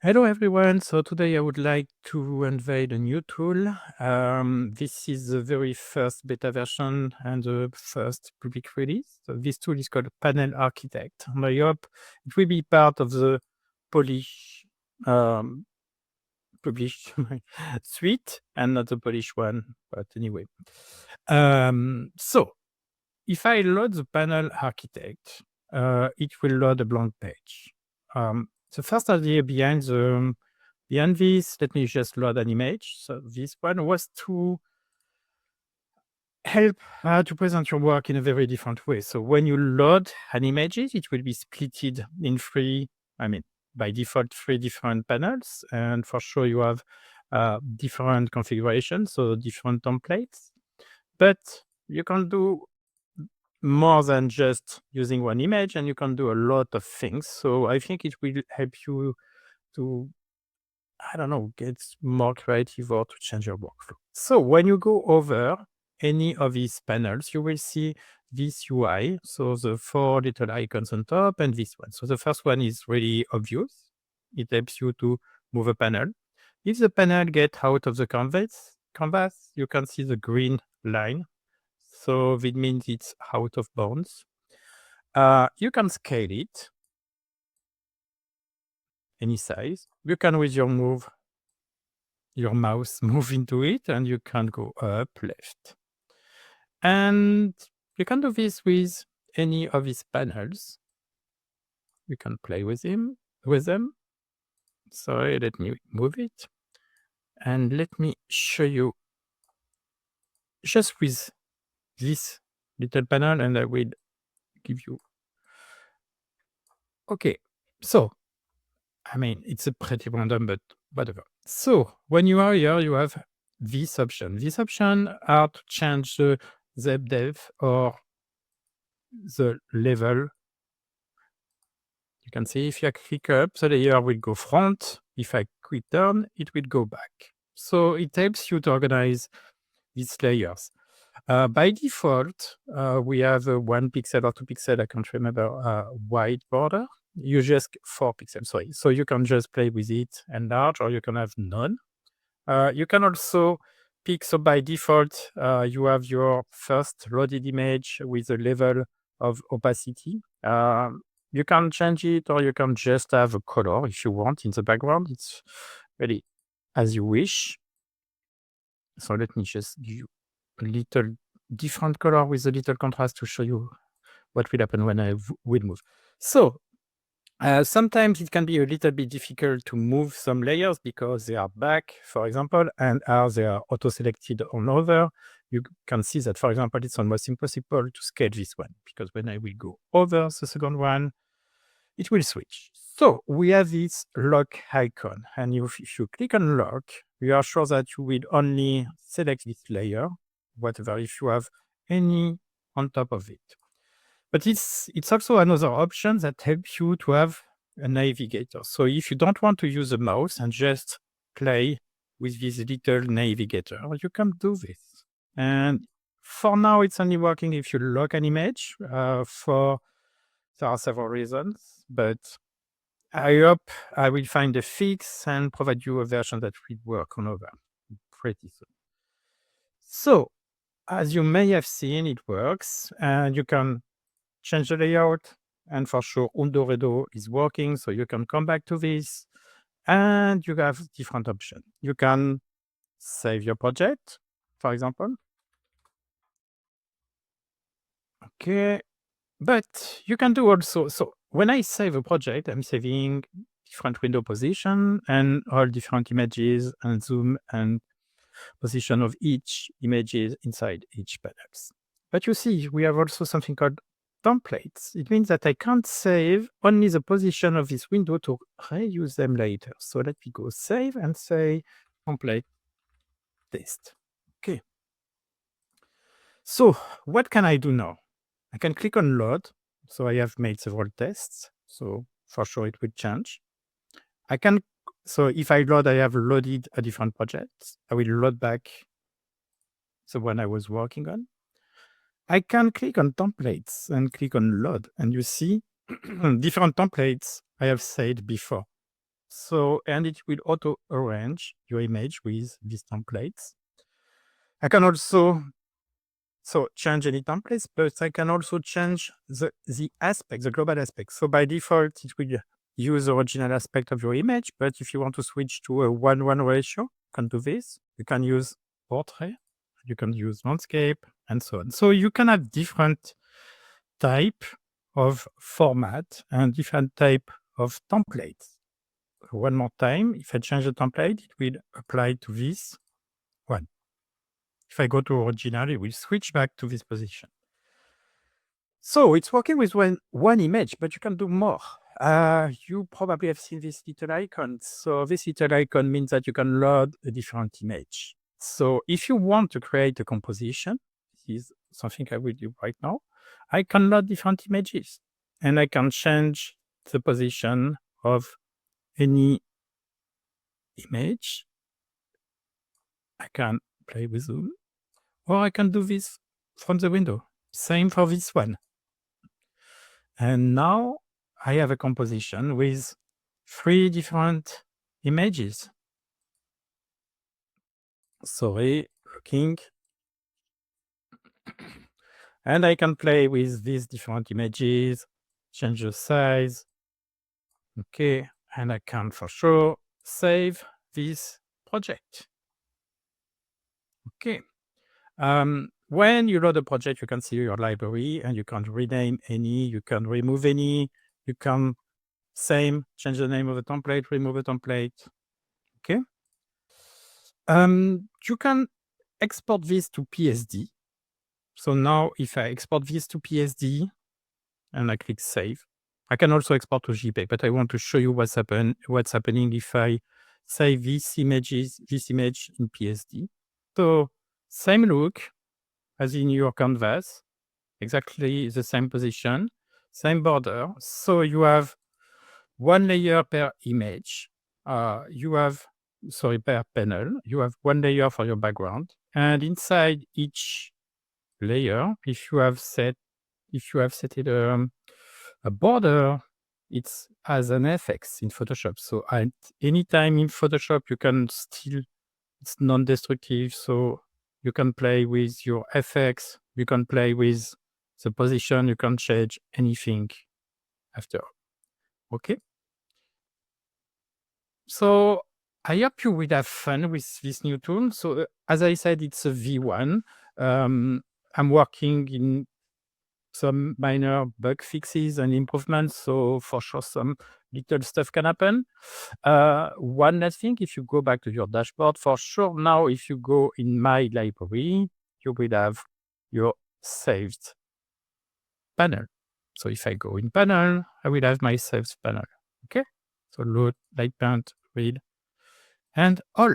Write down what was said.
Hello everyone. So today I would like to unveil a new tool. This is the very first beta version and the first public release. So this tool is called Panel Architect. And I hope it will be part of the Polish um, published suite and not the Polish one. But anyway, so if I load the Panel Architect, it will load a blank page. The first idea behind this, let me just load an image. So this one was to help to present your work in a very different way. So when you load an image, it will be splitted in by default, 3 different panels. And for sure, you have different configurations, so different templates. But you can do more than just using one image, and you can do a lot of things. So I think it will help you to, I don't know, get more creative or to change your workflow. So when you go over any of these panels, you will see this UI. So the 4 little icons on top and this one. So the first one is really obvious. It helps you to move a panel. If the panel gets out of the canvas, you can see the green line. So that means it's out of bounds. You can scale it any size. You can, with your mouse, move into it, and you can go up, left. And you can do this with any of these panels. You can play with them. Sorry, let me move it. And let me show you just with this little panel, and I will give you. Okay, so it's a pretty random, but whatever. So when you are here, you have this option. This option are to change the depth or the level. You can see if I click up, the layer will go front. If I click down, it will go back. So it helps you to organize these layers. By default, we have a 1 pixel or 2 pixel, I can't remember, wide border. You just 4 pixels, sorry. So you can just play with it and enlarge, or you can have none. You can also pick, so by default, you have your first loaded image with a level of opacity. You can change it, or you can just have a color if you want in the background. It's really as you wish. So let me just give you a little different color with a little contrast to show you what will happen when I will move. So sometimes it can be a little bit difficult to move some layers because they are back, for example, and as they are auto-selected on over, you can see that, for example, it's almost impossible to scale this one because when I will go over the second one, it will switch. So we have this lock icon, and if you click on lock, you are sure that you will only select this layer, whatever, if you have any on top of it. But it's also another option that helps you to have a navigator. So if you don't want to use a mouse and just play with this little navigator, you can do this. And for now, it's only working if you lock an image. There are several reasons, but I hope I will find a fix and provide you a version that will work on over pretty soon. So, as you may have seen, it works, and you can change the layout. And for sure, Undo Redo is working, so you can come back to this, and you have different options. You can save your project, for example. Okay, but you can do also. So when I save a project, I'm saving different window position and all different images and zoom and position of each images inside each panels. But you see, we have also something called templates. It means that I can't save only the position of this window to reuse them later. So let me go save and say template test. Okay. So what can I do now? I can click on load. So I have made several tests. So for sure it will change. So if I load, I have loaded a different project. I will load back the one I was working on. I can click on templates and click on load, and you see different templates I have saved before. So, and it will auto arrange your image with these templates. I can also change any templates, but I can also change the aspect, the global aspect. So by default, it will use the original aspect of your image, but if you want to switch to a 1:1 ratio, you can do this. You can use portrait, you can use landscape, and so on. So you can have different type of format and different type of templates. One more time, if I change the template, it will apply to this one. If I go to original, it will switch back to this position. So it's working with one image, but you can do more. You probably have seen this little icon. So this little icon means that you can load a different image. So if you want to create a composition, this is something I will do right now. I can load different images and I can change the position of any image. I can play with zoom, or I can do this from the window. Same for this one. And now I have a composition with 3 different images. Sorry, looking. And I can play with these different images, change the size. Okay, and I can for sure save this project. Okay. When you load a project, you can see your library and you can rename any, you can remove any, you can change the name of the template, remove a template. Okay. You can export this to PSD. So now if I export this to PSD and I click save, I can also export to JPEG, but I want to show you what's happening if I save this image in PSD. So same look as in your canvas, exactly the same position, same border. So you have one layer per image. Per panel. You have one layer for your background, and inside each layer, if you have set it a border, it's as an FX in Photoshop. So at any time in Photoshop, you can still, it's non-destructive. So you can play with your FX, you can play with the position, you can change anything after. Okay. So I hope you will have fun with this new tool. So as I said, it's a V1. I'm working in some minor bug fixes and improvements. So for sure, some little stuff can happen. One last thing, if you go back to your dashboard, for sure, now if you go in my library, you will have your saved panel. So if I go in panel, I will have my saved panel. Okay. So load, light paint, read, and all.